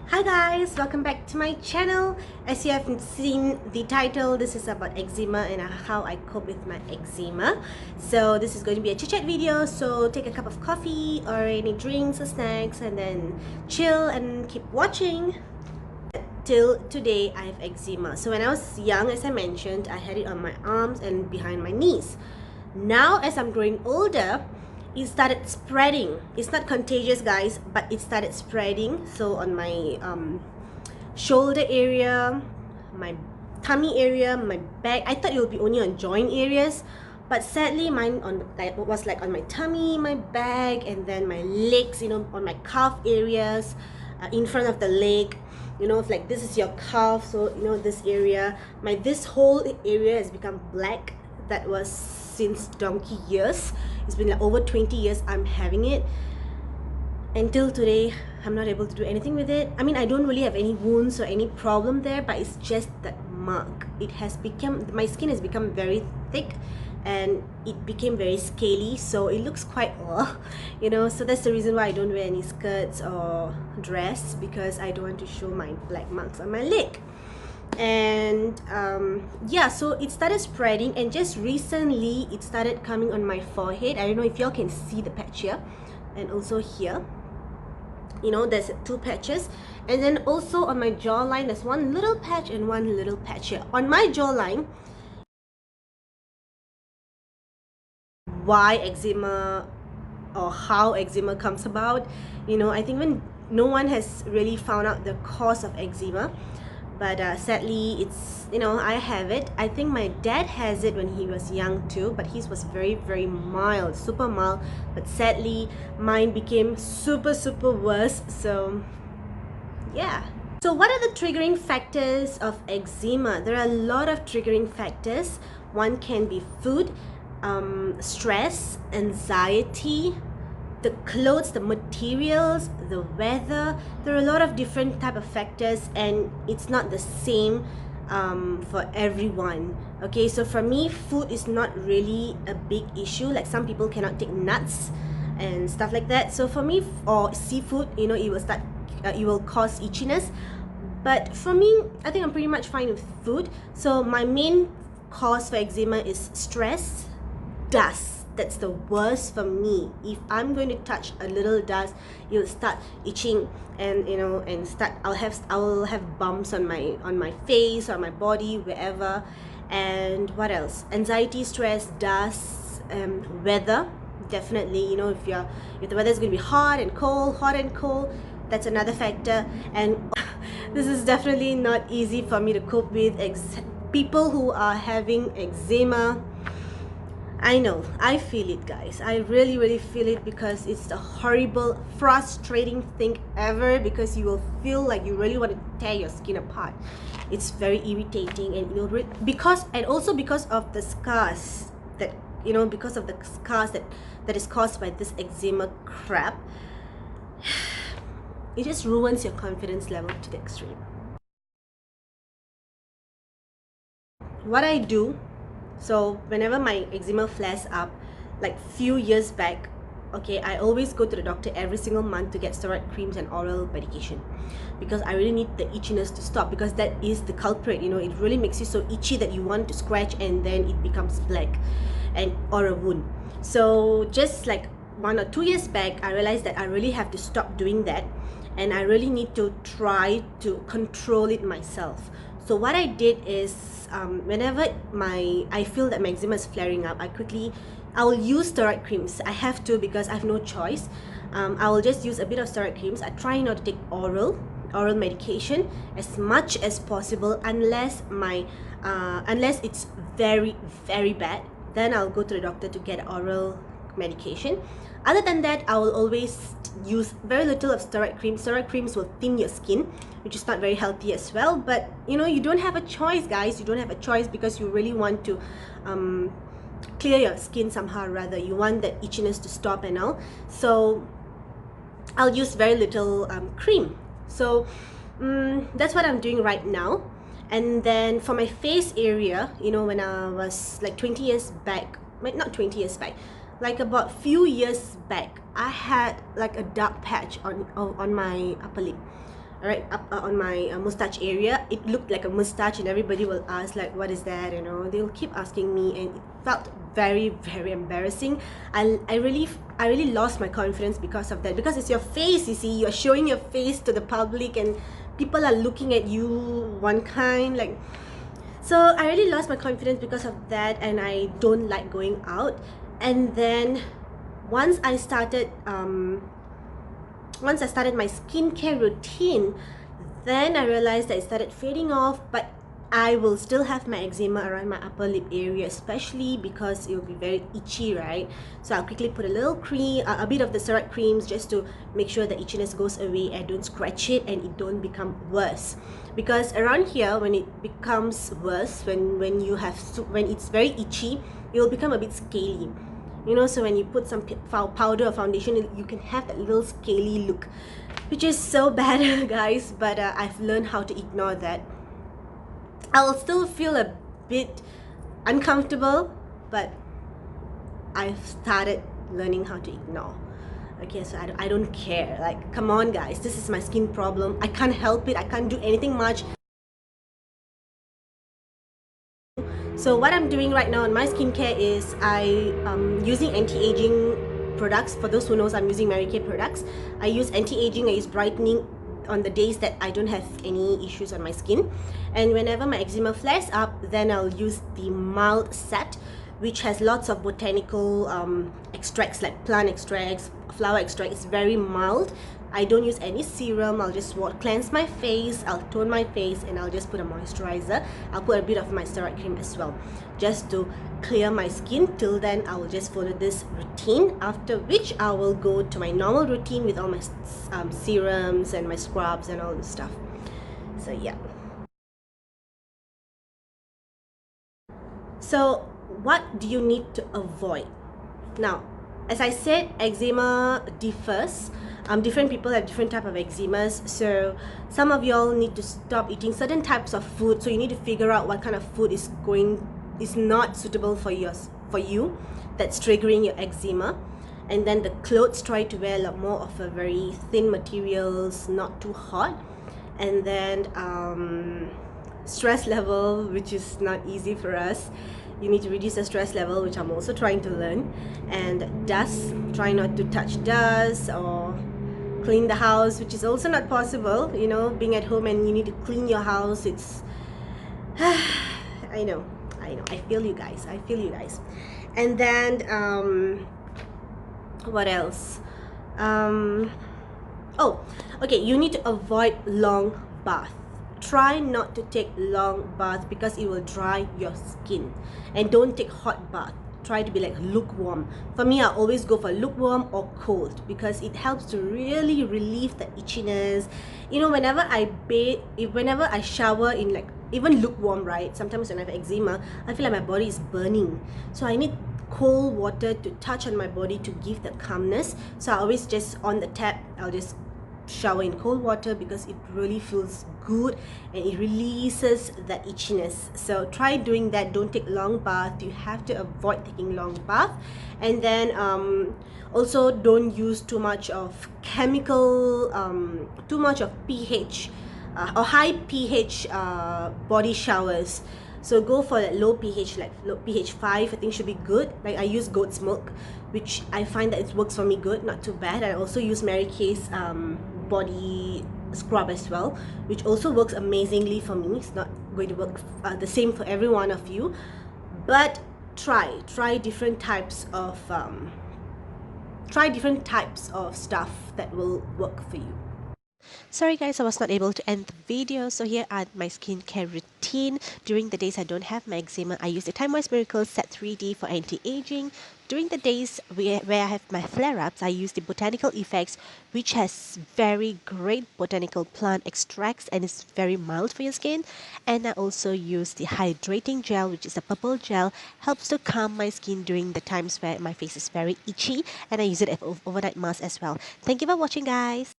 Hi guys, welcome back to my channel. As you have seen the title, this is about eczema and how I cope with my eczema. So this is going to be a chit chat video, so take a cup of coffee or any drinks or snacks and then chill and keep watching. Till today I have eczema. So when I was young, as I mentioned, I had it on my arms and behind my knees. Now as I'm growing older, it started spreading. It's not contagious, guys, but it started spreading. So on my shoulder area, my tummy area, my back. I thought it would be only on joint areas, but sadly mine was like on my tummy, my back, and then my legs, on my calf areas, in front of the leg. If like this is your calf, so this area, this whole area has become black. That was since donkey years. It's been like over 20 years I'm having it. Until today, I'm not able to do anything with it. I mean, I don't really have any wounds or any problem there, but it's just that mark. My skin has become very thick and it became very scaly, so it looks quite so that's the reason why I don't wear any skirts or dress, because I don't want to show my black marks on my leg. And yeah, so it started spreading, and just recently it started coming on my forehead. I don't know if y'all can see the patch here and also here. There's two patches, and then also on my jawline there's one little patch and one little patch here on my jawline. Why eczema, or how eczema comes about, I think when no one has really found out the cause of eczema, but sadly it's I have it. I think my dad has it when he was young too, but his was very mild, super mild, but sadly mine became super worse. So yeah. So what are the triggering factors of eczema? There are a lot of triggering factors. One can be food, stress, anxiety, the clothes, the materials, the weather. There are a lot of different type of factors, and it's not the same for everyone. Okay, so for me, food is not really a big issue. Like some people cannot take nuts and stuff like that. So for me, or seafood, it will cause itchiness. But for me, I think I'm pretty much fine with food. So my main cause for eczema is stress, dust. That's the worst for me. If I'm going to touch a little dust, you'll start itching, and I'll have bumps on my face or my body, wherever. And what else? Anxiety, stress, dust, weather. Definitely, if the weather is going to be hot and cold, that's another factor. And this is definitely not easy for me to cope with. People who are having eczema, I know, I feel it, guys. I really feel it, because it's the horrible, frustrating thing ever, because you will feel like you really want to tear your skin apart. It's very irritating, and because of the scars that that is caused by this eczema crap. It just ruins your confidence level to the extreme. What I do, so whenever my eczema flares up, like few years back, okay, I always go to the doctor every single month to get steroid creams and oral medication, because I really need the itchiness to stop, because that is the culprit. It really makes you so itchy that you want to scratch, and then it becomes black or a wound. So just like 1 or 2 years back, I realized that I really have to stop doing that, and I really need to try to control it myself. So what I did is, whenever I feel that my eczema is flaring up, I will use steroid creams. I have to, because I have no choice. I will just use a bit of steroid creams. I try not to take oral medication as much as possible, unless it's very bad. Then I'll go to the doctor to get oral medication. Other than that, I will always use very little of steroid creams. Steroid creams will thin your skin, which is not very healthy as well. But you don't have a choice, guys. You don't have a choice, because you really want to clear your skin somehow or rather. You want that itchiness to stop and all. So I'll use very little cream. So that's what I'm doing right now. And then for my face area, when I was like 20 years back, not 20 years back, like about few years back, I had like a dark patch on my upper lip. right up on my mustache area. It looked like a mustache, and everybody will ask like, what is that, you know, they'll keep asking me, and it felt very, very embarrassing. I really lost my confidence because of that, because it's your face, you see, you're showing your face to the public, and people are looking at you one kind like. So I really lost my confidence because of that, and I don't like going out. And then once I started once I started my skincare routine, then I realized that it started fading off, but I will still have my eczema around my upper lip area, especially because it will be very itchy, right? So I'll quickly put a little cream, a bit of the steroid creams, just to make sure the itchiness goes away and don't scratch it and it don't become worse. Because around here, when it becomes worse, when you have when it's very itchy, it will become a bit scaly. You know, so when you put some powder or foundation, you can have that little scaly look, which is so bad, guys. But I've learned how to ignore that. I'll still feel a bit uncomfortable, but I've started learning how to ignore. Okay, so I don't care. Like, come on, guys, this is my skin problem. I can't help it. I can't do anything much. So what I'm doing right now on my skincare is using anti-aging products. For those who knows, I'm using Mary Kay products. I use anti-aging, I use brightening on the days that I don't have any issues on my skin. And whenever my eczema flares up, then I'll use the mild set, which has lots of botanical extracts like plant extracts, flower extract. It's very mild. I don't use any serum. I'll just cleanse my face, I'll tone my face, and I'll just put a moisturizer. I'll put a bit of my steroid cream as well, just to clear my skin. Till then, I will just follow this routine, after which I will go to my normal routine with all my serums and my scrubs and all this stuff. So yeah. So what do you need to avoid? Now, as I said, eczema differs. Different people have different type of eczemas, so some of y'all need to stop eating certain types of food. So you need to figure out what kind of food is not suitable for you, that's triggering your eczema. And then the clothes, try to wear a lot more of a very thin materials, not too hot. And then stress level, which is not easy for us. You need to reduce the stress level, which I'm also trying to learn. And dust, try not to touch dust or clean the house, which is also not possible, you know, being at home and you need to clean your house. It's I know, I feel you guys, And then what else? Oh, okay, you need to avoid long bath. Try not to take long bath because it will dry your skin. And don't take hot bath. Try to be like lukewarm. For me, I always go for lukewarm or cold because it helps to really relieve the itchiness. You know, whenever I shower in like even lukewarm, right? Sometimes when I have eczema, I feel like my body is burning. So I need cold water to touch on my body to give that calmness. So I always just on the tap, I'll just shower in cold water because it really feels good and it releases that itchiness. So try doing that. Don't take long bath. You have to avoid taking long bath. And then also don't use too much of chemical, too much of pH or high pH body showers. So go for that low pH, like low pH 5, I think should be good. Like I use goat's milk, which I find that it works for me good, not too bad. I also use Mary Kay's body scrub as well, which also works amazingly for me. It's not going to work the same for every one of you, but try different types of stuff that will work for you. Sorry guys, I was not able to end the video. So here are my skincare routine. During the days I don't have my eczema, I use the Time Wise Miracle Set 3D for anti-aging. During the days where I have my flare-ups, I use the Botanical Effects, which has very great botanical plant extracts and is very mild for your skin. And I also use the Hydrating Gel, which is a purple gel, helps to calm my skin during the times where my face is very itchy. And I use it as overnight mask as well. Thank you for watching, guys.